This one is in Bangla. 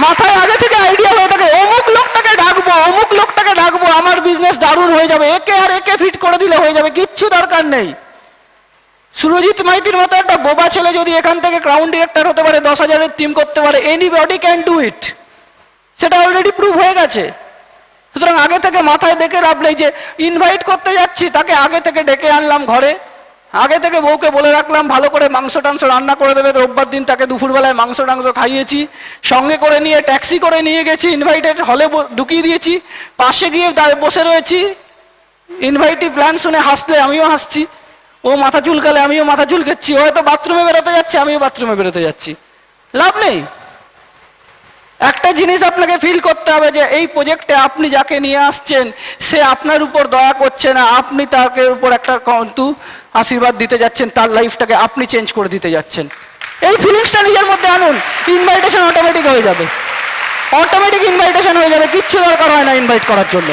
মাথায় আগে থেকে আইডিয়া হয়ে থাকে অমুক লোকটাকে ডাকবো, আমার বিজনেস দারুণ হয়ে যাবে, একে আর একে ফিট করে দিলে হয়ে যাবে, কিচ্ছু দরকার নেই। সুরজিৎ মাইতির মতো একটা বোবা ছেলে যদি এখান থেকে ক্রাউন ডিরেক্টর হতে পারে, 10,000-এর টিম করতে পারে, এনিবডি ক্যান ডু ইট, সেটা অলরেডি প্রুভ হয়ে গেছে। সুতরাং আগে থেকে মাথায় ডেকে লাভ নেই যে ইনভাইট করতে যাচ্ছি, তাকে আগে থেকে ডেকে আনলাম ঘরে, আগে থেকে বউকে বলে রাখলাম ভালো করে মাংস টাংস রান্না করে দেবে, রোববার দিন তাকে দুপুরবেলায় মাংস টাংস খাইয়েছি, সঙ্গে করে নিয়ে ট্যাক্সি করে নিয়ে গেছি, ইনভাইটেড হলে ঢুকিয়ে দিয়েছি, পাশে গিয়ে বসে রয়েছি, ইনভাইটি প্ল্যান শুনে হাসলে আমিও হাসছি, ও মাথা চুলকালে আমিও মাথা চুলকাচ্ছি, ও হয়তো বাথরুমে বেরোতে যাচ্ছে, আমিও বাথরুমে বেরোতে যাচ্ছি, লাভ নেই। একটা জিনিস আপনাকে ফিল করতে হবে যে এই প্রজেক্টে আপনি যাকে নিয়ে আসছেন সে আপনার উপর দয়া করছে না, আপনি তাকে উপর একটা কিন্তু আশীর্বাদ দিতে যাচ্ছেন, তার লাইফটাকে আপনি চেঞ্জ করে দিতে যাচ্ছেন। এই ফিলিংসটা নিজের মধ্যে আনুন, ইনভাইটেশন অটোমেটিক হয়ে যাবে, কিচ্ছু দরকার হয় না ইনভাইট করার জন্য।